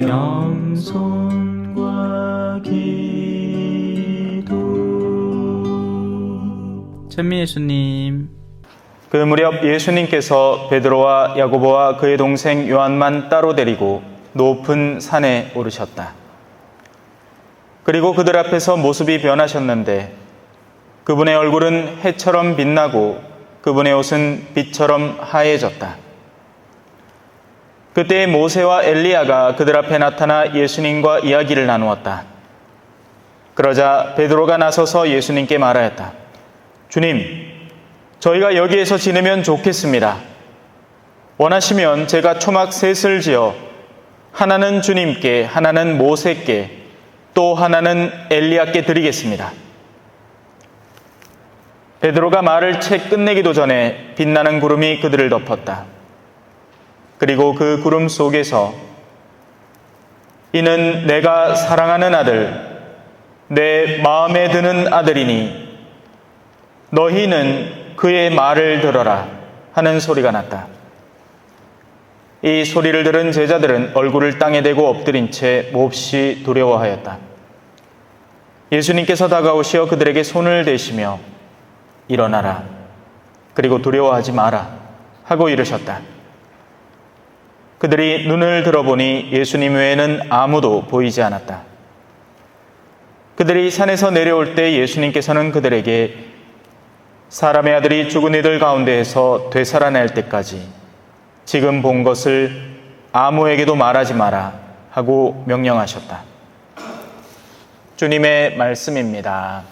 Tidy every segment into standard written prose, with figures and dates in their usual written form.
겸손과 기도. 천미 예수님. 그 무렵 예수님께서 베드로와 야고보와 그의 동생 요한만 따로 데리고 높은 산에 오르셨다. 그리고 그들 앞에서 모습이 변하셨는데 그분의 얼굴은 해처럼 빛나고 그분의 옷은 빛처럼 하얘졌다. 그때 모세와 엘리야가 그들 앞에 나타나 예수님과 이야기를 나누었다. 그러자 베드로가 나서서 예수님께 말하였다. 주님, 저희가 여기에서 지내면 좋겠습니다. 원하시면 제가 초막 셋을 지어 하나는 주님께, 하나는 모세께, 또 하나는 엘리야께 드리겠습니다. 베드로가 말을 채 끝내기도 전에 빛나는 구름이 그들을 덮었다. 그리고 그 구름 속에서 이는 내가 사랑하는 아들, 내 마음에 드는 아들이니 너희는 그의 말을 들어라 하는 소리가 났다. 이 소리를 들은 제자들은 얼굴을 땅에 대고 엎드린 채 몹시 두려워하였다. 예수님께서 다가오시어 그들에게 손을 대시며 일어나라, 그리고 두려워하지 마라 하고 이르셨다. 그들이 눈을 들어보니 예수님 외에는 아무도 보이지 않았다. 그들이 산에서 내려올 때 예수님께서는 그들에게 사람의 아들이 죽은 이들 가운데에서 되살아날 때까지 지금 본 것을 아무에게도 말하지 마라 하고 명령하셨다. 주님의 말씀입니다.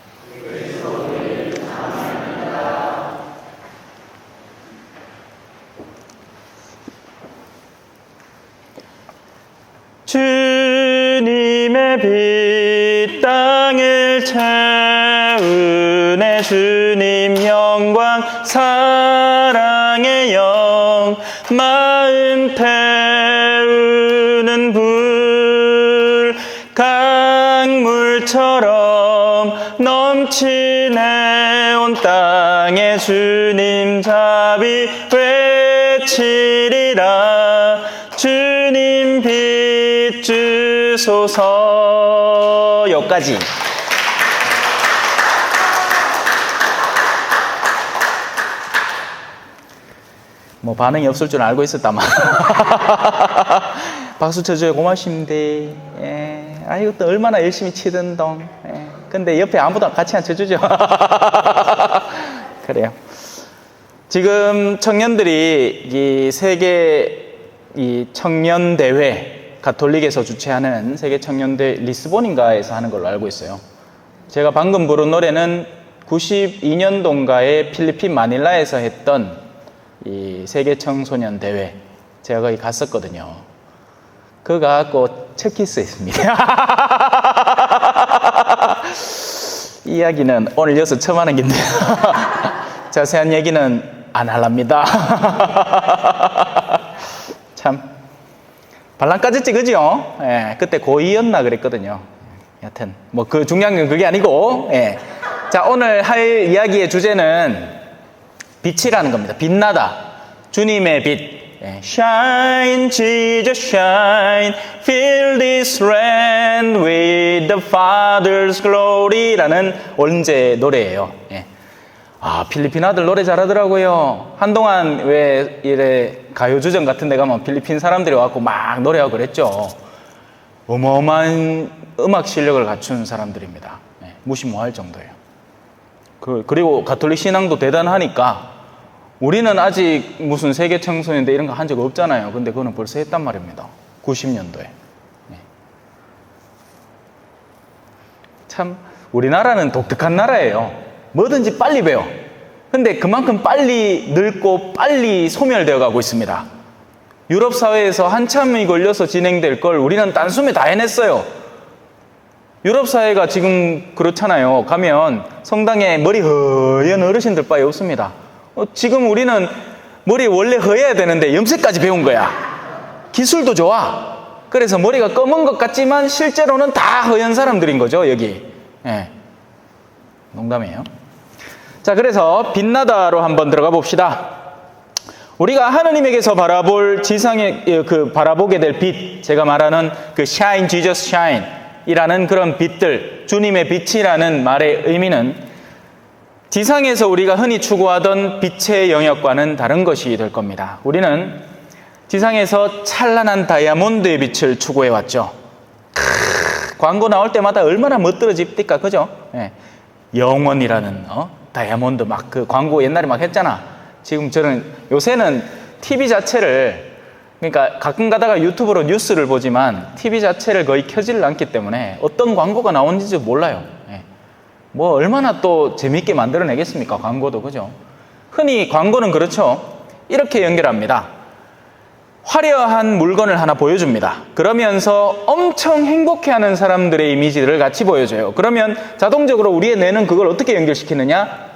주님의 빛 땅을 채우네. 주님 영광 사랑의 영 마음 태우는 불 강물처럼 넘치네. 온 땅에 주님 자비 외치리라. 주님 빛 주소서. 여기까지. 뭐 반응이 없을 줄 알고 있었다만 박수 쳐줘요. 고맙습니다. 예. 아, 이것도 얼마나 열심히 치던 동. 예. 근데 옆에 아무도 같이 안 쳐주죠. 그래요. 지금 청년들이 이 세계 이 청년 대회, 가톨릭에서 주최하는 세계 청년대 리스본인가에서 하는 걸로 알고 있어요. 제가 방금 부른 노래는 92년도인가에 필리핀 마닐라에서 했던 이 세계 청소년 대회, 제가 거기 갔었거든요. 그거 갖고 체키스했습니다. 이야기는 오늘 여기서 처음 하는 건데 자세한 얘기는 안 하랍니다. 참 발랑까지 찍으죠. 예, 그때 고2였나 그랬거든요. 여튼 뭐 그 중요한 건 그게 아니고, 예. 자, 오늘 할 이야기의 주제는 빛이라는 겁니다. 빛나다, 주님의 빛. 예. Shine, Jesus, shine, fill this land with the Father's glory라는 원제 노래예요. 예. 아, 필리핀 아들 노래 잘하더라고요. 한동안 왜 이래 가요주점 같은 데 가면 필리핀 사람들이 와갖고 막 노래하고 그랬죠. 어마어마한 음악 실력을 갖춘 사람들입니다. 네, 무시무할 정도예요. 그리고 가톨릭 신앙도 대단하니까 우리는 아직 무슨 세계 청소년대 이런 거 한 적 없잖아요. 근데 그거는 벌써 했단 말입니다. 90년도에. 네. 참 우리나라는 독특한 나라예요. 뭐든지 빨리 배워. 근데 그만큼 빨리 늙고 빨리 소멸되어 가고 있습니다. 유럽 사회에서 한참이 걸려서 진행될 걸 우리는 단숨에 다 해냈어요. 유럽 사회가 지금 그렇잖아요. 가면 성당에 머리 허연 어르신들 바에 없습니다. 지금 우리는 머리 원래 허해야 되는데 염색까지 배운 거야. 기술도 좋아. 그래서 머리가 검은 것 같지만 실제로는 다 허연 사람들인 거죠, 여기. 예. 농담이에요. 자, 그래서 빛나다로 한번 들어가 봅시다. 우리가 하느님에게서 바라볼 지상의 바라보게 될 빛, 제가 말하는 그 shine, Jesus shine 이라는 그런 빛들, 주님의 빛이라는 말의 의미는 지상에서 우리가 흔히 추구하던 빛의 영역과는 다른 것이 될 겁니다. 우리는 지상에서 찬란한 다이아몬드의 빛을 추구해 왔죠. 광고 나올 때마다 얼마나 멋들어집니까, 그죠? 네. 영원이라는 다이아몬드 막 그 광고 옛날에 막 했잖아. 지금 저는 요새는 TV 자체를, 그러니까 가끔 가다가 유튜브로 뉴스를 보지만 TV 자체를 거의 켜지를 않기 때문에 어떤 광고가 나오는지 몰라요. 예. 뭐 얼마나 또 재밌게 만들어내겠습니까, 광고도, 그죠? 흔히 광고는 그렇죠. 이렇게 연결합니다. 화려한 물건을 하나 보여줍니다. 그러면서 엄청 행복해하는 사람들의 이미지를 같이 보여줘요. 그러면 자동적으로 우리의 뇌는 그걸 어떻게 연결시키느냐?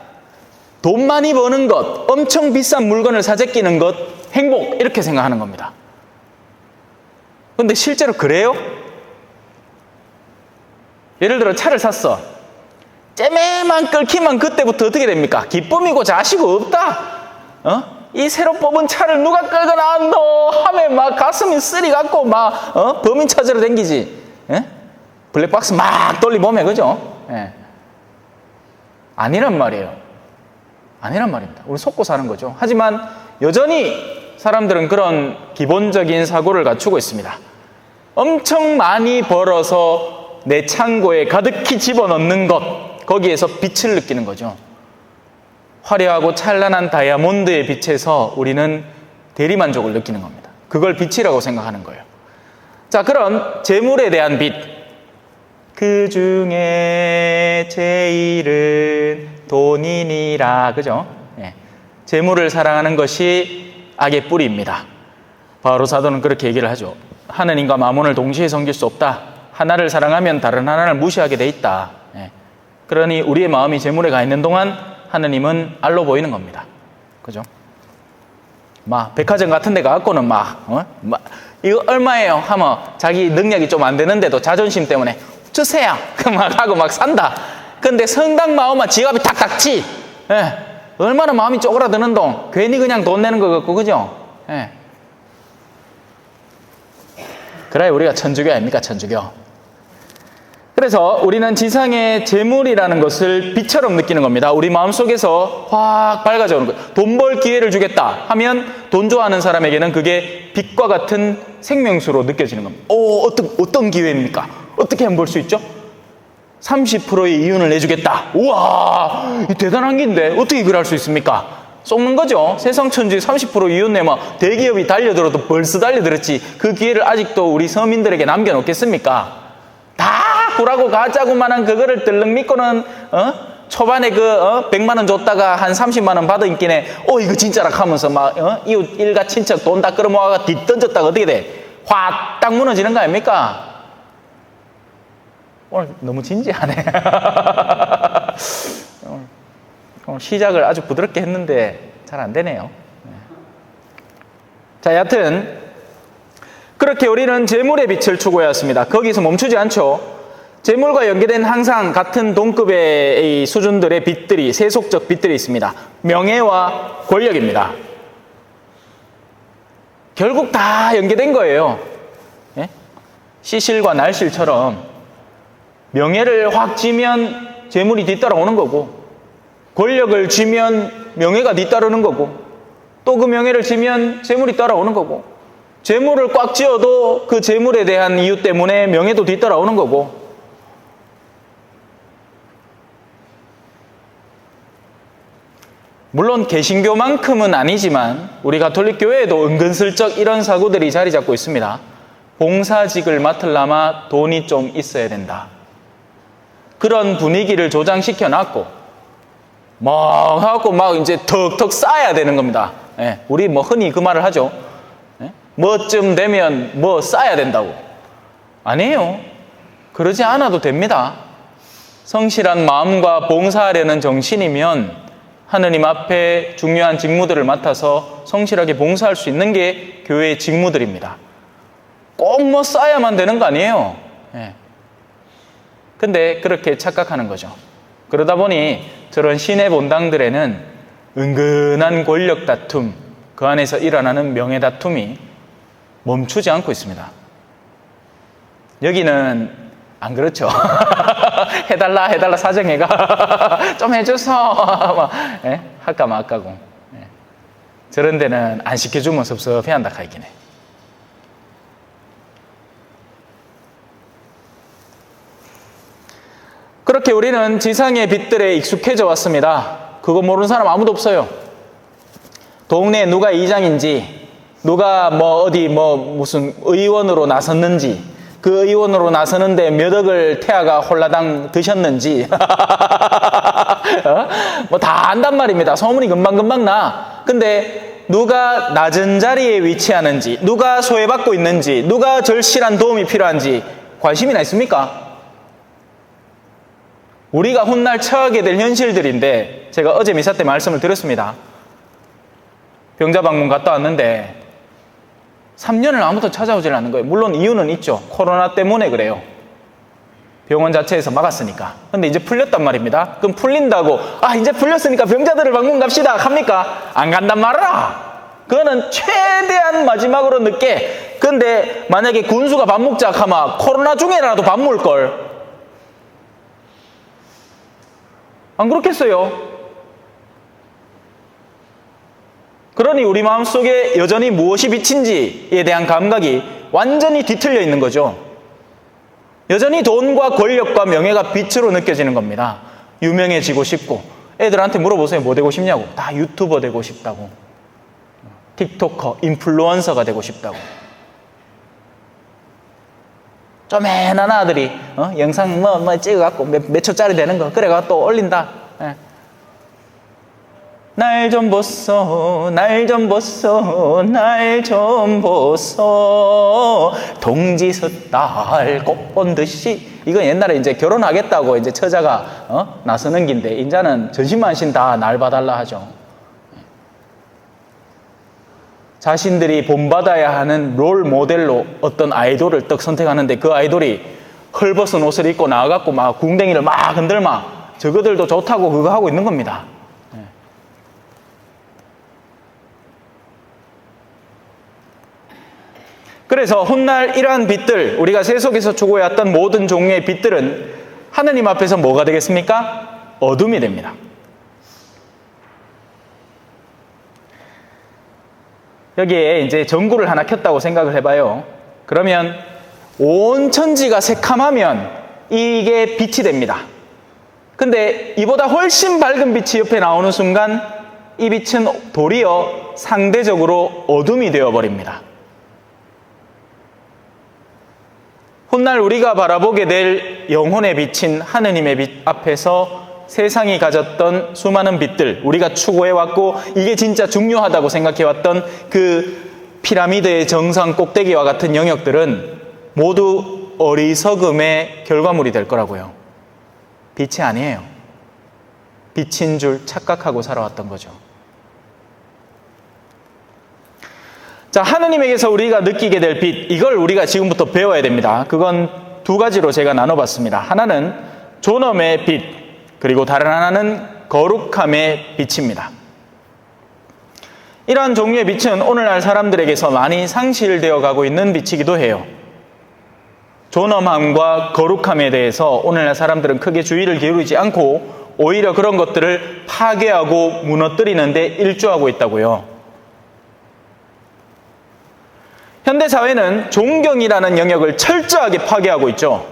돈 많이 버는 것, 엄청 비싼 물건을 사재끼는 것, 행복, 이렇게 생각하는 겁니다. 근데 실제로 그래요? 예를 들어 차를 샀어. 째매만 끓기만 그때부터 어떻게 됩니까? 기쁨이고 자시고 없다. 이 새로 뽑은 차를 누가 끌고 나왔노 하면 막 가슴이 쓰리 갖고 막 범인 찾으러 댕기지. 예? 블랙박스 막 돌리보면, 그죠? 예. 아니란 말이에요. 아니란 말입니다. 우리 속고 사는 거죠. 하지만 여전히 사람들은 그런 기본적인 사고를 갖추고 있습니다. 엄청 많이 벌어서 내 창고에 가득히 집어넣는 것, 거기에서 빛을 느끼는 거죠. 화려하고 찬란한 다이아몬드의 빛에서 우리는 대리만족을 느끼는 겁니다. 그걸 빛이라고 생각하는 거예요. 자, 그런 재물에 대한 빛. 그 중에 제일은 돈이니라, 그죠? 예. 재물을 사랑하는 것이 악의 뿌리입니다. 바로 사도는 그렇게 얘기를 하죠. 하느님과 마몬을 동시에 섬길 수 없다. 하나를 사랑하면 다른 하나를 무시하게 돼 있다. 예. 그러니 우리의 마음이 재물에 가 있는 동안 하느님은 알로 보이는 겁니다. 그죠? 막 백화점 같은 데 가갖고는 막 이거 얼마예요? 하면 자기 능력이 좀 안 되는데도 자존심 때문에 주세요. 막 하고 막 산다. 근데 성당 마음만 지갑이 탁탁 치. 예. 얼마나 마음이 쪼그라드는 동. 괜히 그냥 돈 내는 거 같고, 그죠? 예. 그래야 우리가 천주교 아닙니까, 천주교. 그래서 우리는 지상의 재물이라는 것을 빛처럼 느끼는 겁니다. 우리 마음속에서 확 밝아져 오는 거예요. 돈 벌 기회를 주겠다 하면 돈 좋아하는 사람에게는 그게 빛과 같은 생명수로 느껴지는 겁니다. 어떤 기회입니까? 어떻게 하면 벌 수 있죠? 30%의 이윤을 내주겠다. 우와, 대단한 긴데 어떻게 그럴 수 있습니까? 쏘는 거죠. 세상천지에 30% 이윤 내면 대기업이 달려들어도 벌써 달려들었지. 그 기회를 아직도 우리 서민들에게 남겨놓겠습니까? 다 구라고 가짜고만한 그거를 들렁 믿고는 초반에 100만 원 줬다가 한 30만 원 받은 끼네 이거 진짜라 하면서 막 이웃 일가 친척 돈 다 끌어모아가 뒷던졌다가 어떻게 돼? 확 딱 무너지는 거 아닙니까? 오늘 너무 진지하네. 오늘 시작을 아주 부드럽게 했는데 잘 안 되네요. 자, 여하튼 그렇게 우리는 재물의 빛을 추구해왔습니다. 거기서 멈추지 않죠. 재물과 연계된 항상 같은 동급의 이 수준들의 빛들이, 세속적 빛들이 있습니다. 명예와 권력입니다. 결국 다 연계된 거예요. 예? 시실과 날실처럼 명예를 확 쥐면 재물이 뒤따라오는 거고, 권력을 쥐면 명예가 뒤따르는 거고, 또 그 명예를 쥐면 재물이 따라오는 거고, 재물을 꽉 쥐어도 그 재물에 대한 이유 때문에 명예도 뒤따라오는 거고. 물론 개신교만큼은 아니지만 우리 가톨릭 교회에도 은근슬쩍 이런 사고들이 자리 잡고 있습니다. 봉사직을 맡으려면 돈이 좀 있어야 된다. 그런 분위기를 조장시켜 놨고 막 하고 막 이제 턱턱 쌓아야 되는 겁니다. 예, 우리 뭐 흔히 그 말을 하죠. 예? 뭐쯤 되면 뭐 쌓아야 된다고. 아니에요. 그러지 않아도 됩니다. 성실한 마음과 봉사하려는 정신이면 하느님 앞에 중요한 직무들을 맡아서 성실하게 봉사할 수 있는 게 교회의 직무들입니다. 꼭 뭐 쌓아야만 되는 거 아니에요. 예. 근데 그렇게 착각하는 거죠. 그러다 보니 저런 시내 본당들에는 은근한 권력 다툼, 그 안에서 일어나는 명예다툼이 멈추지 않고 있습니다. 여기는 안 그렇죠. 해달라 사정해가 좀 해줘서 막, 예? 할까 말까고. 예. 저런 데는 안 시켜주면 섭섭해 한다 하긴 해. 그렇게 우리는 지상의 빛들에 익숙해져 왔습니다. 그거 모르는 사람 아무도 없어요. 동네에 누가 이장인지, 누가 무슨 의원으로 나섰는지, 그 의원으로 나서는데 몇 억을 태아가 홀라당 드셨는지, 뭐 다 안단 말입니다. 소문이 금방금방 나. 근데 누가 낮은 자리에 위치하는지, 누가 소외받고 있는지, 누가 절실한 도움이 필요한지 관심이나 있습니까? 우리가 훗날 처하게 될 현실들인데, 제가 어제 미사 때 말씀을 드렸습니다. 병자 방문 갔다 왔는데 3년을 아무도 찾아오질 않는 거예요. 물론 이유는 있죠. 코로나 때문에 그래요. 병원 자체에서 막았으니까. 근데 이제 풀렸단 말입니다. 그럼 풀린다고 이제 풀렸으니까 병자들을 방문 갑시다 합니까? 안 간단 말이라. 그거는 최대한 마지막으로 늦게. 근데 만약에 군수가 밥 먹자 하면 코로나 중에라도 밥 먹을걸. 안 그렇겠어요? 그러니 우리 마음속에 여전히 무엇이 빛인지에 대한 감각이 완전히 뒤틀려 있는 거죠. 여전히 돈과 권력과 명예가 빛으로 느껴지는 겁니다. 유명해지고 싶고. 애들한테 물어보세요. 뭐 되고 싶냐고. 다 유튜버 되고 싶다고. 틱토커, 인플루언서가 되고 싶다고. 쪼맨한 아들이 영상 찍어갖고 몇 초짜리 되는 거 그래가 또 올린다. 날 좀 보소, 날 좀 보소, 날 좀 보소. 동지 섣달 꽃 본 듯이. 이건 옛날에 이제 결혼하겠다고 이제 처자가 나서는 긴데, 인자는 전신만신 다 날 봐달라 하죠. 자신들이 본받아야 하는 롤 모델로 어떤 아이돌을 딱 선택하는데, 그 아이돌이 헐벗은 옷을 입고 나와갖고 막 궁뎅이를 막 흔들마. 저거들도 좋다고 그거 하고 있는 겁니다. 그래서 훗날 이러한 빛들, 우리가 세속에서 추구해왔던 모든 종류의 빛들은 하느님 앞에서 뭐가 되겠습니까? 어둠이 됩니다. 여기에 이제 전구를 하나 켰다고 생각을 해봐요. 그러면 온 천지가 새카마면 이게 빛이 됩니다. 근데 이보다 훨씬 밝은 빛이 옆에 나오는 순간 이 빛은 도리어 상대적으로 어둠이 되어버립니다. 훗날 우리가 바라보게 될 영혼의 빛인 하느님의 빛 앞에서 세상이 가졌던 수많은 빛들, 우리가 추구해왔고 이게 진짜 중요하다고 생각해왔던 그 피라미드의 정상 꼭대기와 같은 영역들은 모두 어리석음의 결과물이 될 거라고요. 빛이 아니에요. 빛인 줄 착각하고 살아왔던 거죠. 자, 하느님에게서 우리가 느끼게 될 빛, 이걸 우리가 지금부터 배워야 됩니다. 그건 두 가지로 제가 나눠봤습니다. 하나는 존엄의 빛, 그리고 다른 하나는 거룩함의 빛입니다. 이러한 종류의 빛은 오늘날 사람들에게서 많이 상실되어 가고 있는 빛이기도 해요. 존엄함과 거룩함에 대해서 오늘날 사람들은 크게 주의를 기울이지 않고 오히려 그런 것들을 파괴하고 무너뜨리는 데 일조하고 있다고요. 현대사회는 존경이라는 영역을 철저하게 파괴하고 있죠.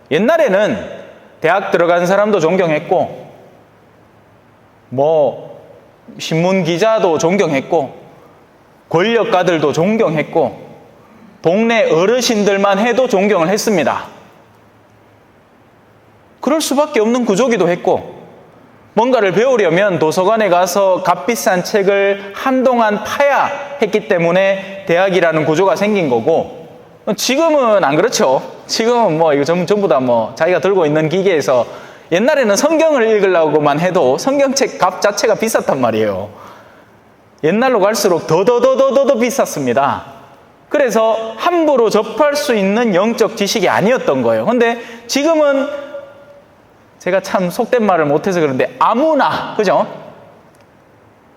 옛날에는 대학 들어간 사람도 존경했고, 신문 기자도 존경했고, 권력가들도 존경했고, 동네 어르신들만 해도 존경을 했습니다. 그럴 수밖에 없는 구조기도 했고, 뭔가를 배우려면 도서관에 가서 값비싼 책을 한동안 파야 했기 때문에 대학이라는 구조가 생긴 거고, 지금은 안 그렇죠. 지금은 이거 전부 다 자기가 들고 있는 기계에서, 옛날에는 성경을 읽으려고만 해도 성경책 값 자체가 비쌌단 말이에요. 옛날로 갈수록 더 비쌌습니다. 그래서 함부로 접할 수 있는 영적 지식이 아니었던 거예요. 근데 지금은 제가 참 속된 말을 못해서 그런데 아무나, 그죠?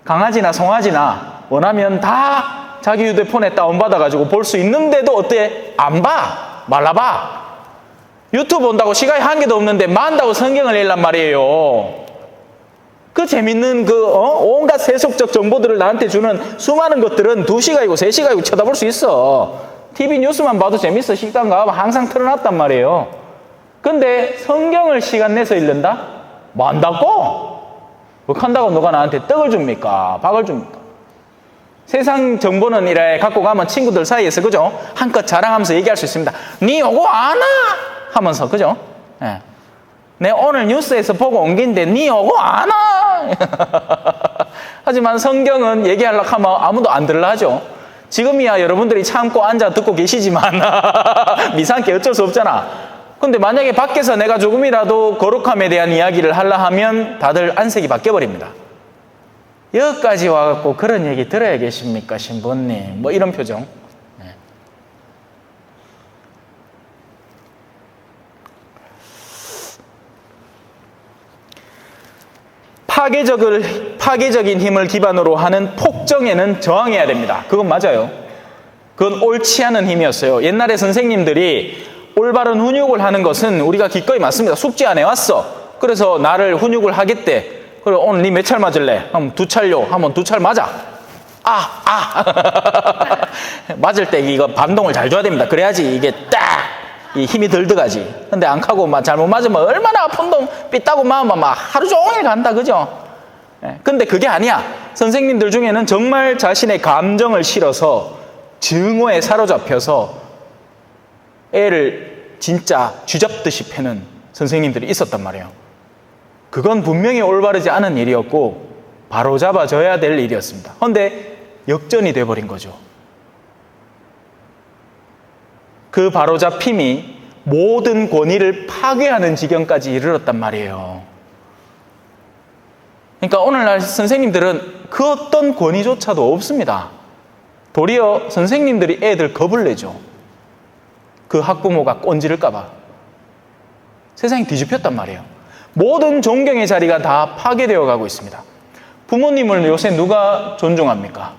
강아지나 송아지나 원하면 다 자기 휴대폰에 다운받아가지고 볼 수 있는데도 어때? 안 봐. 말라봐. 유튜브 본다고 시간이 한 개도 없는데 만다고 성경을 읽란 말이에요. 그 재밌는 온갖 세속적 정보들을 나한테 주는 수많은 것들은 2시간이고 3시간이고 쳐다볼 수 있어. TV 뉴스만 봐도 재밌어. 식당 가면 항상 틀어놨단 말이에요. 근데 성경을 시간 내서 읽는다? 뭐 한다고? 뭐 한다고 누가 나한테 떡을 줍니까? 박을 줍니까? 세상 정보는 이래 갖고 가면 친구들 사이에서 그죠? 한껏 자랑하면서 얘기할 수 있습니다. 니 요거 아나? 하면서 그죠? 예. 내 오늘 뉴스에서 보고 온 긴데 니 요거 아나? 하지만 성경은 얘기하려고 하면 아무도 안 들으려 하죠. 지금이야 여러분들이 참고 앉아 듣고 계시지만 미상께 어쩔 수 없잖아. 근데 만약에 밖에서 내가 조금이라도 거룩함에 대한 이야기를 하려 하면 다들 안색이 바뀌어버립니다. 여기까지 와갖고 그런 얘기 들어야 계십니까, 신부님? 뭐 이런 표정. 네. 파괴적인 힘을 기반으로 하는 폭정에는 저항해야 됩니다. 그건 맞아요. 그건 옳지 않은 힘이었어요. 옛날에 선생님들이 올바른 훈육을 하는 것은 우리가 기꺼이 맞습니다. 숙제 안 해왔어. 그래서 나를 훈육을 하겠대. 그래, 오늘 니 몇 찰 맞을래? 하면 2찰요. 하면 2찰 맞아. 맞을 때 이거 반동을 잘 줘야 됩니다. 그래야지 이게 딱 이 힘이 덜 들어가지. 근데 안 가고 막 잘못 맞으면 얼마나 아픈 동 삐따고 마음만 막 하루 종일 간다. 그죠? 근데 그게 아니야. 선생님들 중에는 정말 자신의 감정을 실어서 증오에 사로잡혀서 애를 진짜 쥐잡듯이 패는 선생님들이 있었단 말이에요. 그건 분명히 올바르지 않은 일이었고 바로잡아줘야 될 일이었습니다. 그런데 역전이 돼버린 거죠. 그 바로잡힘이 모든 권위를 파괴하는 지경까지 이르렀단 말이에요. 그러니까 오늘날 선생님들은 그 어떤 권위조차도 없습니다. 도리어 선생님들이 애들 겁을 내죠. 그 학부모가 꼰지를까 봐. 세상이 뒤집혔단 말이에요. 모든 존경의 자리가 다 파괴되어 가고 있습니다. 부모님을 요새 누가 존중합니까?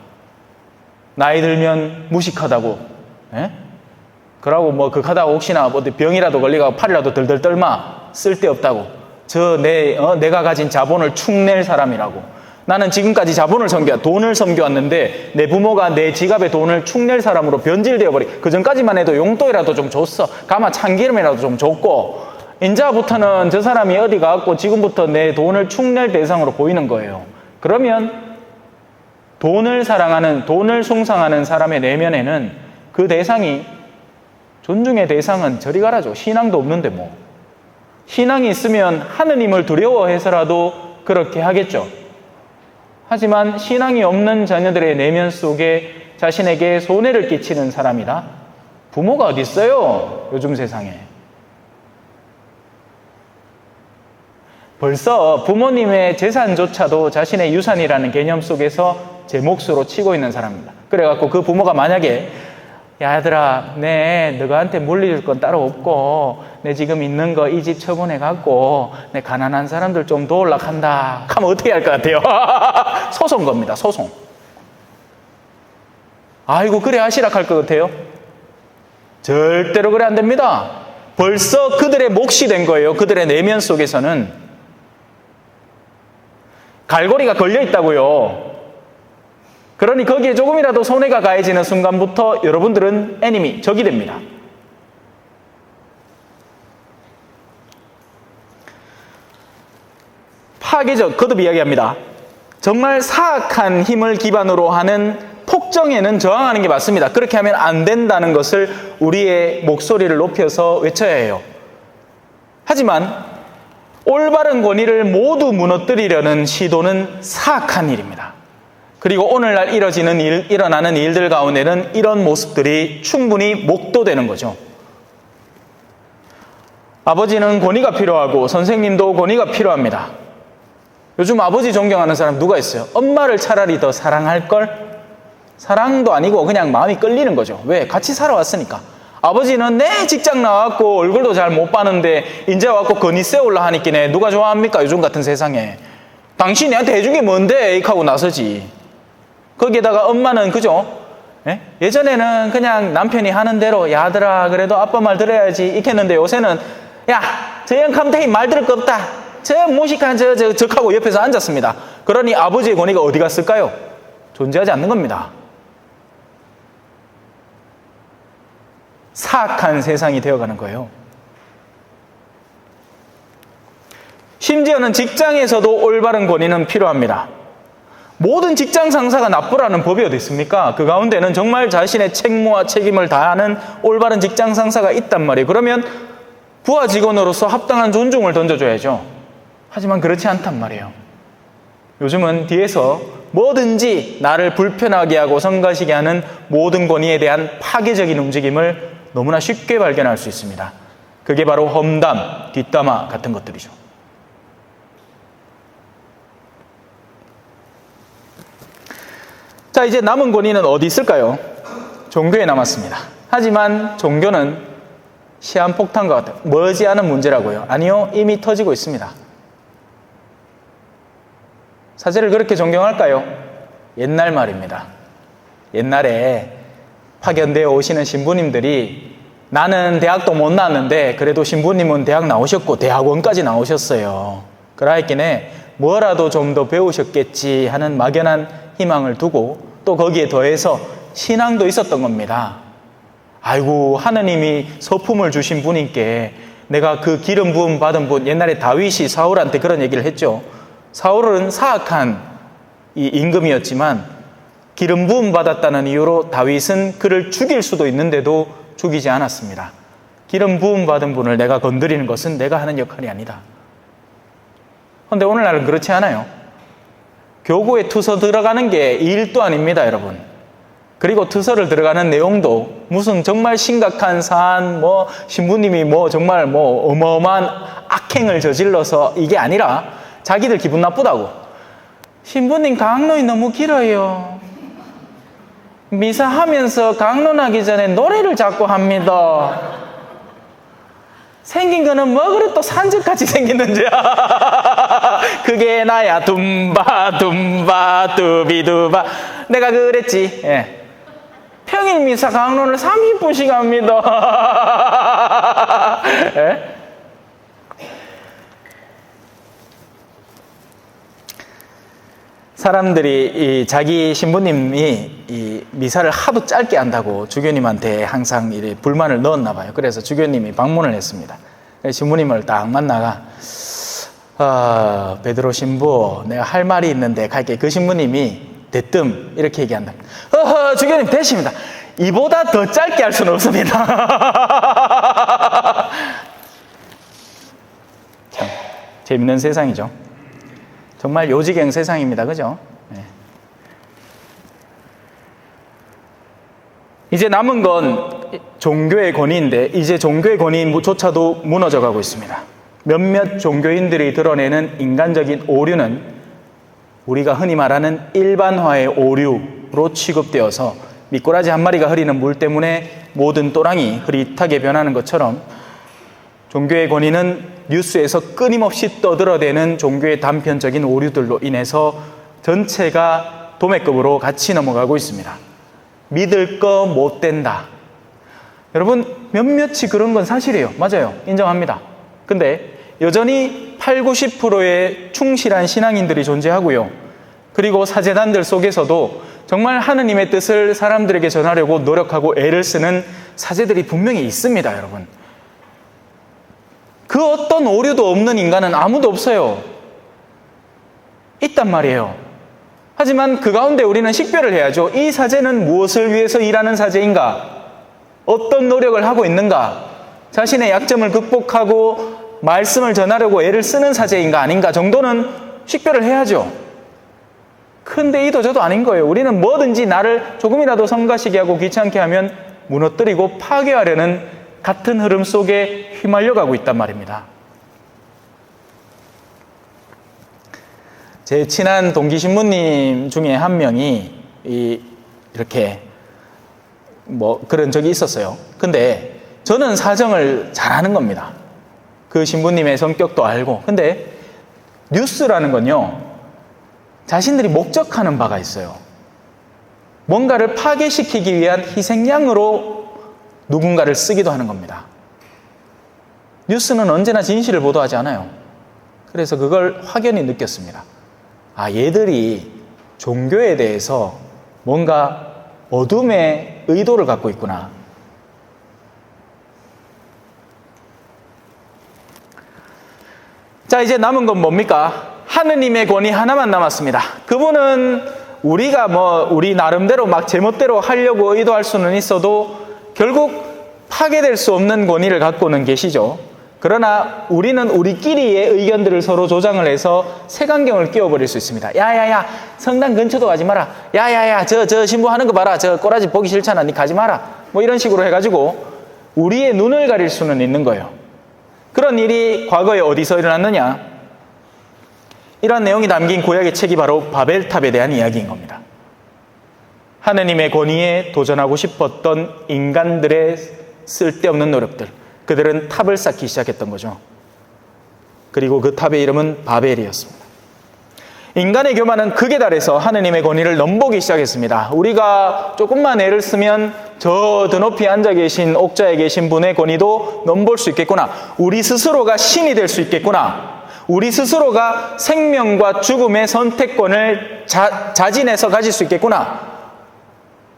나이 들면 무식하다고, 그러고 뭐 극하다고 혹시나 어디 병이라도 걸리고 팔이라도 덜덜 떨마 쓸데없다고. 내가 가진 자본을 축낼 사람이라고. 나는 지금까지 자본을 돈을 섬겨왔는데 내 부모가 내 지갑에 돈을 축낼 사람으로 변질되어 버리. 그 전까지만 해도 용돈이라도 좀 줬어. 가마 참기름이라도 좀 줬고. 인자부터는 저 사람이 어디 가고 지금부터 내 돈을 축낼 대상으로 보이는 거예요. 그러면 돈을 사랑하는, 돈을 숭상하는 사람의 내면에는 그 대상이, 존중의 대상은 저리 가라죠. 신앙도 없는데 뭐. 신앙이 있으면 하느님을 두려워해서라도 그렇게 하겠죠. 하지만 신앙이 없는 자녀들의 내면 속에 자신에게 손해를 끼치는 사람이다? 부모가 어디 있어요? 요즘 세상에. 벌써 부모님의 재산조차도 자신의 유산이라는 개념 속에서 제 몫으로 치고 있는 사람입니다. 그래갖고 그 부모가 만약에 야, 얘들아, 내 너한테 물려줄 건 따로 없고 내 지금 있는 거 이 집 처분해갖고 내 가난한 사람들 좀 도우려고 한다 하면 어떻게 할 것 같아요? 소송 겁니다. 소송. 아이고 그래 하시라 할 것 같아요? 절대로 그래 안 됩니다. 벌써 그들의 몫이 된 거예요. 그들의 내면 속에서는 갈고리가 걸려 있다고요. 그러니 거기에 조금이라도 손해가 가해지는 순간부터 여러분들은 애니미, 적이 됩니다. 파괴적, 거듭 이야기합니다. 정말 사악한 힘을 기반으로 하는 폭정에는 저항하는 게 맞습니다. 그렇게 하면 안 된다는 것을 우리의 목소리를 높여서 외쳐야 해요. 하지만 올바른 권위를 모두 무너뜨리려는 시도는 사악한 일입니다. 그리고 오늘날 일어나는 일들 가운데는 이런 모습들이 충분히 목도되는 거죠. 아버지는 권위가 필요하고 선생님도 권위가 필요합니다. 요즘 아버지 존경하는 사람 누가 있어요? 엄마를 차라리 더 사랑할걸? 사랑도 아니고 그냥 마음이 끌리는 거죠. 왜? 같이 살아왔으니까. 아버지는 내 직장 나왔고 얼굴도 잘 못 봤는데 이제 와갖고 건의 세울라 하니까 누가 좋아합니까? 요즘 같은 세상에. 당신이 내한테 해준 게 뭔데? 하고 나서지. 거기에다가 엄마는 그죠? 예? 예전에는 그냥 남편이 하는 대로 야 아들아 그래도 아빠 말 들어야지 이렇게 했는데 요새는 야 저 형 감태이 말 들을 거 없다. 저 무식한 적하고 옆에서 앉았습니다. 그러니 아버지의 권위가 어디 갔을까요? 존재하지 않는 겁니다. 사악한 세상이 되어가는 거예요. 심지어는 직장에서도 올바른 권위는 필요합니다. 모든 직장 상사가 나쁘라는 법이 어디 있습니까? 그 가운데는 정말 자신의 책무와 책임을 다하는 올바른 직장 상사가 있단 말이에요. 그러면 부하 직원으로서 합당한 존중을 던져줘야죠. 하지만 그렇지 않단 말이에요. 요즘은 뒤에서 뭐든지 나를 불편하게 하고 성가시게 하는 모든 권위에 대한 파괴적인 움직임을 너무나 쉽게 발견할 수 있습니다. 그게 바로 험담, 뒷담화 같은 것들이죠. 자, 이제 남은 권위는 어디 있을까요? 종교에 남았습니다. 하지만 종교는 시한폭탄과 같아요. 머지않은 문제라고요. 아니요, 이미 터지고 있습니다. 사제를 그렇게 존경할까요? 옛날 말입니다. 옛날에 파견되어 오시는 신부님들이 나는 대학도 못 나왔는데 그래도 신부님은 대학 나오셨고 대학원까지 나오셨어요. 그러했기에 뭐라도 좀 더 배우셨겠지 하는 막연한 희망을 두고 또 거기에 더해서 신앙도 있었던 겁니다. 아이고 하느님이 서품을 주신 분인께 내가 그 기름 부음 받은 분, 옛날에 다윗이 사울한테 그런 얘기를 했죠. 사울은 사악한 이 임금이었지만 기름 부음 받았다는 이유로 다윗은 그를 죽일 수도 있는데도 죽이지 않았습니다. 기름 부음 받은 분을 내가 건드리는 것은 내가 하는 역할이 아니다. 그런데 오늘날은 그렇지 않아요. 교구에 투서 들어가는 게 일도 아닙니다, 여러분. 그리고 투서를 들어가는 내용도 무슨 정말 심각한 사안, 신부님이 정말 어마어마한 악행을 저질러서 이게 아니라 자기들 기분 나쁘다고. 신부님 강론이 너무 길어요. 미사하면서 강론하기 전에 노래를 자꾸 합니다. 생긴 거는 뭐 그래 또 산적같이 생겼는지. 그게 나야 둠바 둠바 두비두바. 내가 그랬지. 예. 평일 미사 강론을 30분씩 합니다. 예? 사람들이 자기 신부님이 이 미사를 하도 짧게 한다고 주교님한테 항상 이래 불만을 넣었나 봐요. 그래서 주교님이 방문을 했습니다. 신부님을 딱 만나가 베드로 신부 내가 할 말이 있는데 갈게. 그 신부님이 대뜸 이렇게 얘기한다. 주교님 됐습니다. 이보다 더 짧게 할 수는 없습니다. 참 재밌는 세상이죠. 정말 요지경 세상입니다. 그죠? 네. 이제 남은 건 종교의 권위인데 이제 종교의 권위조차도 무너져가고 있습니다. 몇몇 종교인들이 드러내는 인간적인 오류는 우리가 흔히 말하는 일반화의 오류로 취급되어서 미꾸라지 한 마리가 흐리는 물 때문에 모든 또랑이 흐릿하게 변하는 것처럼 종교의 권위는 뉴스에서 끊임없이 떠들어대는 종교의 단편적인 오류들로 인해서 전체가 도매급으로 같이 넘어가고 있습니다. 믿을 거 못 된다. 여러분 몇몇이 그런 건 사실이에요. 맞아요. 인정합니다. 근데 여전히 80, 90%의 충실한 신앙인들이 존재하고요. 그리고 사제단들 속에서도 정말 하느님의 뜻을 사람들에게 전하려고 노력하고 애를 쓰는 사제들이 분명히 있습니다, 여러분. 그 어떤 오류도 없는 인간은 아무도 없어요. 있단 말이에요. 하지만 그 가운데 우리는 식별을 해야죠. 이 사제는 무엇을 위해서 일하는 사제인가? 어떤 노력을 하고 있는가? 자신의 약점을 극복하고 말씀을 전하려고 애를 쓰는 사제인가 아닌가 정도는 식별을 해야죠. 근데 이도 저도 아닌 거예요. 우리는 뭐든지 나를 조금이라도 성가시게 하고 귀찮게 하면 무너뜨리고 파괴하려는 같은 흐름 속에 휘말려가고 있단 말입니다. 제 친한 동기 신부님 중에 한 명이 이렇게 그런 적이 있었어요. 근데 저는 사정을 잘 아는 겁니다. 그 신부님의 성격도 알고. 근데 뉴스라는 건요, 자신들이 목적하는 바가 있어요. 뭔가를 파괴시키기 위한 희생양으로 누군가를 쓰기도 하는 겁니다. 뉴스는 언제나 진실을 보도하지 않아요. 그래서 그걸 확연히 느꼈습니다. 아, 얘들이 종교에 대해서 뭔가 어둠의 의도를 갖고 있구나. 자, 이제 남은 건 뭡니까? 하느님의 권위 하나만 남았습니다. 그분은 우리가 우리 나름대로 막 제멋대로 하려고 의도할 수는 있어도 결국 파괴될 수 없는 권위를 갖고는 계시죠. 그러나 우리는 우리끼리의 의견들을 서로 조장을 해서 색안경을 끼워버릴 수 있습니다. 야야야, 성당 근처도 가지 마라. 야야야, 저 신부하는 거 봐라. 저 꼬라지 보기 싫잖아. 니 가지 마라. 뭐 이런 식으로 해가지고 우리의 눈을 가릴 수는 있는 거예요. 그런 일이 과거에 어디서 일어났느냐? 이러한 내용이 담긴 구약의 책이 바로 바벨탑에 대한 이야기인 겁니다. 하느님의 권위에 도전하고 싶었던 인간들의 쓸데없는 노력들, 그들은 탑을 쌓기 시작했던 거죠. 그리고 그 탑의 이름은 바벨이었습니다. 인간의 교만은 극에 달해서 하느님의 권위를 넘보기 시작했습니다. 우리가 조금만 애를 쓰면 저 드높이 앉아 계신 옥자에 계신 분의 권위도 넘볼 수 있겠구나. 우리 스스로가 신이 될 수 있겠구나. 우리 스스로가 생명과 죽음의 선택권을 자진해서 가질 수 있겠구나.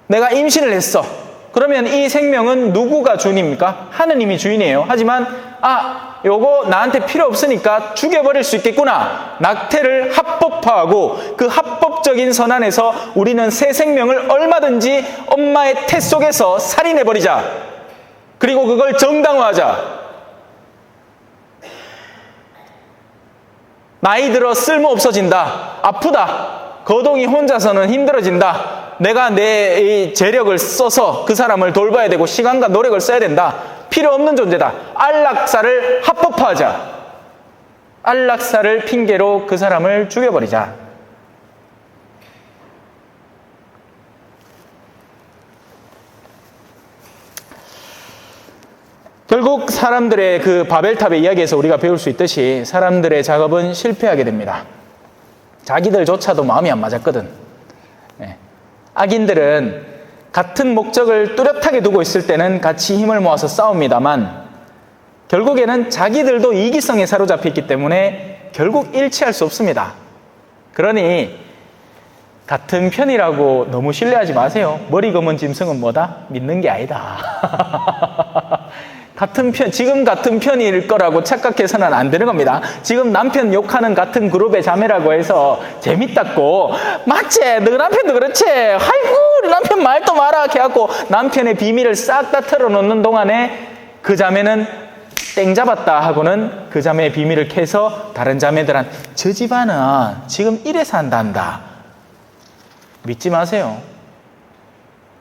내가 임신을 했어. 그러면 이 생명은 누구가 주인입니까? 하느님이 주인이에요. 하지만 요거 나한테 필요 없으니까 죽여버릴 수 있겠구나. 낙태를 합법화하고 그 합법적인 선안에서 우리는 새 생명을 얼마든지 엄마의 태 속에서 살인해버리자. 그리고 그걸 정당화하자. 나이 들어 쓸모 없어진다. 아프다. 거동이 혼자서는 힘들어진다. 내가 내 재력을 써서 그 사람을 돌봐야 되고 시간과 노력을 써야 된다. 필요 없는 존재다. 안락사를 합법화하자. 안락사를 핑계로 그 사람을 죽여버리자. 결국 사람들의 그 바벨탑의 이야기에서 우리가 배울 수 있듯이 사람들의 작업은 실패하게 됩니다. 자기들조차도 마음이 안 맞았거든. 악인들은 같은 목적을 뚜렷하게 두고 있을 때는 같이 힘을 모아서 싸웁니다만 결국에는 자기들도 이기성에 사로잡혀 있기 때문에 결국 일치할 수 없습니다. 그러니 같은 편이라고 너무 신뢰하지 마세요. 머리 검은 짐승은 뭐다? 믿는 게 아니다. 같은 편, 지금 같은 편일 거라고 착각해서는 안 되는 겁니다. 지금 남편 욕하는 같은 그룹의 자매라고 해서 재밌다고 맞지? 너 남편도 그렇지? 아이고 우리 남편 말도 마라 해갖고 남편의 비밀을 싹 다 털어놓는 동안에 그 자매는 땡 잡았다 하고는 그 자매의 비밀을 캐서 다른 자매들한테 저 집안은 지금 이래서 한단다. 믿지 마세요.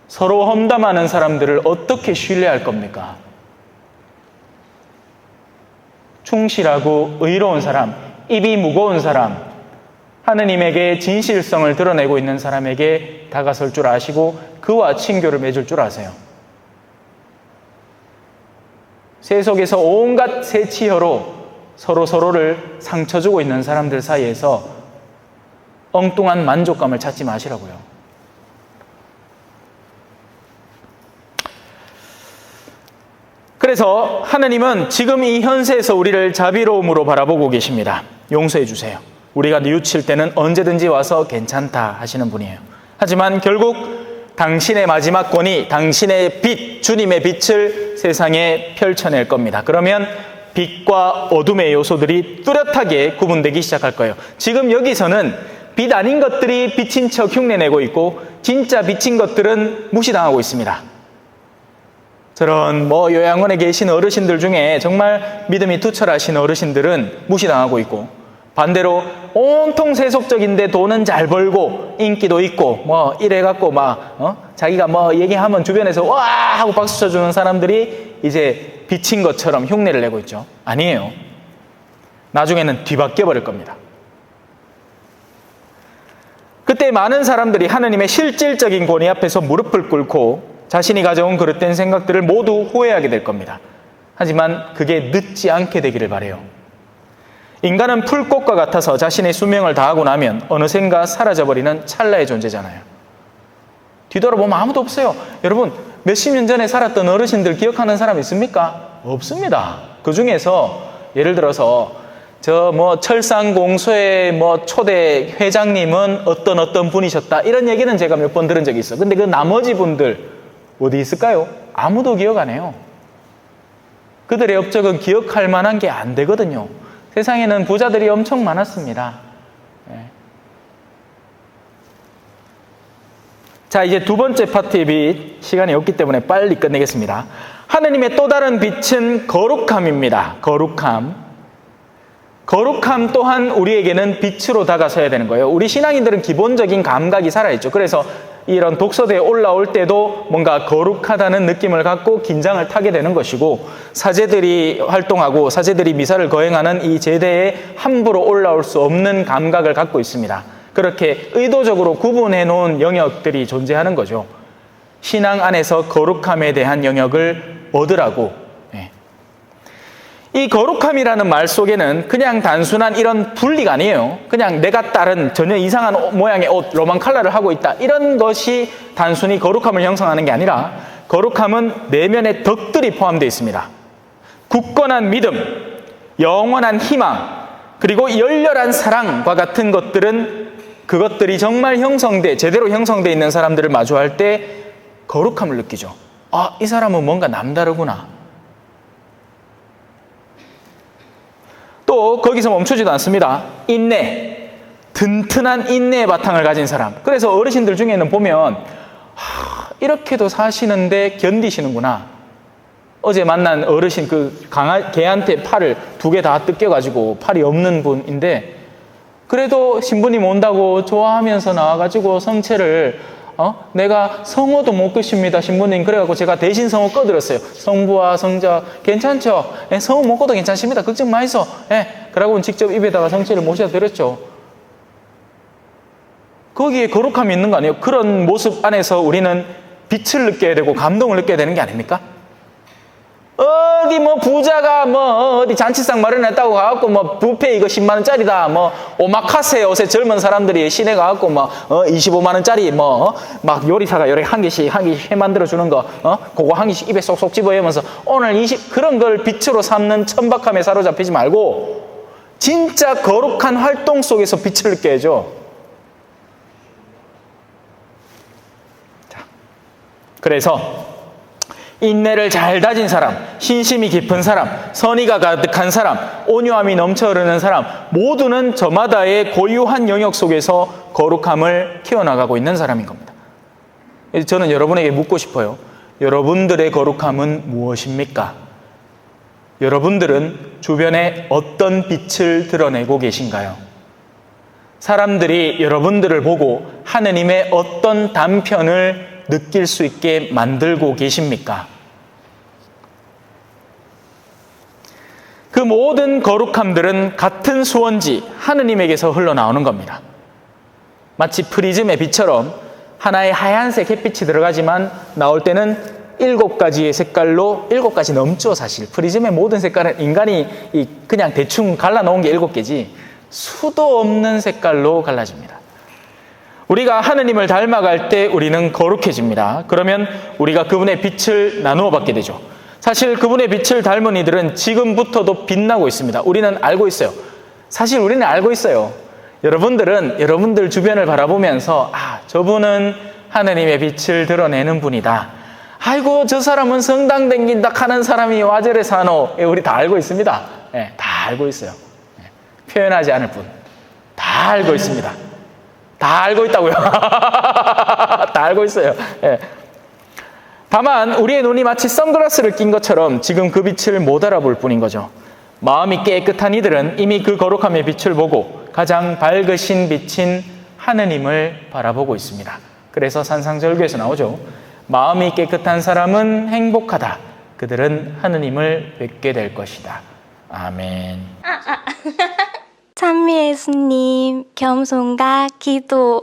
서로 험담하는 사람들을 어떻게 신뢰할 겁니까? 충실하고 의로운 사람, 입이 무거운 사람, 하느님에게 진실성을 드러내고 있는 사람에게 다가설 줄 아시고 그와 친교를 맺을 줄 아세요. 세속에서 온갖 새치혀로 서로를 상처 주고 있는 사람들 사이에서 엉뚱한 만족감을 찾지 마시라고요. 그래서 하느님은 지금 이 현세에서 우리를 자비로움으로 바라보고 계십니다. 용서해 주세요. 우리가 뉘우칠 때는 언제든지 와서 괜찮다 하시는 분이에요. 하지만 결국 당신의 마지막 권위, 당신의 빛, 주님의 빛을 세상에 펼쳐낼 겁니다. 그러면 빛과 어둠의 요소들이 뚜렷하게 구분되기 시작할 거예요. 지금 여기서는 빛 아닌 것들이 빛인 척 흉내내고 있고 진짜 빛인 것들은 무시당하고 있습니다. 저런 요양원에 계신 어르신들 중에 정말 믿음이 투철하신 어르신들은 무시당하고 있고 반대로 온통 세속적인데 돈은 잘 벌고 인기도 있고 이래갖고 자기가 얘기하면 주변에서 와 하고 박수 쳐주는 사람들이 이제 빛인 것처럼 흉내를 내고 있죠. 아니에요. 나중에는 뒤바뀌어 버릴 겁니다. 그때 많은 사람들이 하느님의 실질적인 권위 앞에서 무릎을 꿇고 자신이 가져온 그릇된 생각들을 모두 후회하게 될 겁니다. 하지만 그게 늦지 않게 되기를 바라요. 인간은 풀꽃과 같아서 자신의 수명을 다하고 나면 어느샌가 사라져버리는 찰나의 존재잖아요. 뒤돌아보면 아무도 없어요. 여러분, 몇십 년 전에 살았던 어르신들 기억하는 사람 있습니까? 없습니다. 그 중에서 예를 들어서 저 뭐 철산공소의 뭐 초대 회장님은 어떤 분이셨다, 이런 얘기는 제가 몇 번 들은 적이 있어. 근데 그 나머지 분들 어디 있을까요? 아무도 기억 안 해요. 그들의 업적은 기억할 만한 게 안 되거든요. 세상에는 부자들이 엄청 많았습니다. 자, 이제 두 번째 파트의 빛, 시간이 없기 때문에 빨리 끝내겠습니다. 하느님의 또 다른 빛은 거룩함입니다. 거룩함 또한 우리에게는 빛으로 다가서야 되는 거예요. 우리 신앙인들은 기본적인 감각이 살아있죠. 그래서 이런 독서대에 올라올 때도 뭔가 거룩하다는 느낌을 갖고 긴장을 타게 되는 것이고, 사제들이 활동하고 사제들이 미사를 거행하는 이 제대에 함부로 올라올 수 없는 감각을 갖고 있습니다. 그렇게 의도적으로 구분해 놓은 영역들이 존재하는 거죠. 신앙 안에서 거룩함에 대한 영역을 얻으라고. 이 거룩함이라는 말 속에는 그냥 단순한 이런 분리가 아니에요. 그냥 내가 따른 전혀 이상한 모양의 옷, 로만 컬러를 하고 있다, 이런 것이 단순히 거룩함을 형성하는 게 아니라, 거룩함은 내면의 덕들이 포함되어 있습니다. 굳건한 믿음, 영원한 희망, 그리고 열렬한 사랑과 같은 것들은, 그것들이 정말 제대로 형성되어 있는 사람들을 마주할 때 거룩함을 느끼죠. 아, 이 사람은 뭔가 남다르구나. 또 거기서 멈추지도 않습니다. 인내, 튼튼한 인내의 바탕을 가진 사람. 그래서 어르신들 중에는 보면 이렇게도 사시는데 견디시는구나. 어제 만난 어르신, 개한테 팔을 2개 다 뜯겨가지고 팔이 없는 분인데, 그래도 신부님 온다고 좋아하면서 나와가지고 성체를 내가 성호도 못 끄십니다, 신부님. 그래가지고 제가 대신 성호 꺼드렸어요. 성부와 성자 괜찮죠? 성호 못 꺼도 괜찮습니다. 걱정 마이소. 그러고 직접 입에다가 성체를 모셔드렸죠. 거기에 거룩함이 있는 거 아니에요? 그런 모습 안에서 우리는 빛을 느껴야 되고 감동을 느껴야 되는 게 아닙니까? 어디 뭐 부자가 뭐 어디 잔치상 마련했다고 가갖고 뭐 뷔페 이거 10만 원짜리다, 뭐 오마카세 요새 젊은 사람들이 시내 가갖고 뭐 25만 원짜리 뭐 막 요리사가 요리 한 개씩 해 만들어 주는 거 그거 한 개씩 입에 쏙쏙 집어넣으면서 오늘 20 그런 걸 빛으로 삼는 천박함에 사로잡히지 말고 진짜 거룩한 활동 속에서 빛을 느껴야죠. 자, 그래서 인내를 잘 다진 사람, 신심이 깊은 사람, 선의가 가득한 사람, 온유함이 넘쳐 흐르는 사람, 모두는 저마다의 고유한 영역 속에서 거룩함을 키워나가고 있는 사람인 겁니다. 저는 여러분에게 묻고 싶어요. 여러분들의 거룩함은 무엇입니까? 여러분들은 주변에 어떤 빛을 드러내고 계신가요? 사람들이 여러분들을 보고 하느님의 어떤 단편을 느낄 수 있게 만들고 계십니까? 그 모든 거룩함들은 같은 수원지 하느님에게서 흘러나오는 겁니다. 마치 프리즘의 빛처럼 하나의 하얀색 햇빛이 들어가지만 나올 때는 7가지의 색깔로, 7가지 넘죠. 사실 프리즘의 모든 색깔은 인간이 그냥 대충 갈라놓은 게 7개지 수도 없는 색깔로 갈라집니다. 우리가 하느님을 닮아갈 때 우리는 거룩해집니다. 그러면 우리가 그분의 빛을 나누어 받게 되죠. 사실 그분의 빛을 닮은 이들은 지금부터도 빛나고 있습니다. 우리는 알고 있어요. 사실 우리는 알고 있어요. 여러분들은 여러분들 주변을 바라보면서 저분은 하느님의 빛을 드러내는 분이다. 아이고 저 사람은 성당 댕긴다 하는 사람이 와저래 사노. 우리 다 알고 있습니다. 다 알고 있어요. 표현하지 않을 뿐. 다 알고 있습니다. 다 알고 있다고요. 다 알고 있어요. 다만 우리의 눈이 마치 선글라스를 낀 것처럼 지금 그 빛을 못 알아볼 뿐인 거죠. 마음이 깨끗한 이들은 이미 그 거룩함의 빛을 보고 가장 밝으신 빛인 하느님을 바라보고 있습니다. 그래서 산상절교에서 나오죠. 마음이 깨끗한 사람은 행복하다. 그들은 하느님을 뵙게 될 것이다. 아멘. 찬미 예수님, 겸손과 기도.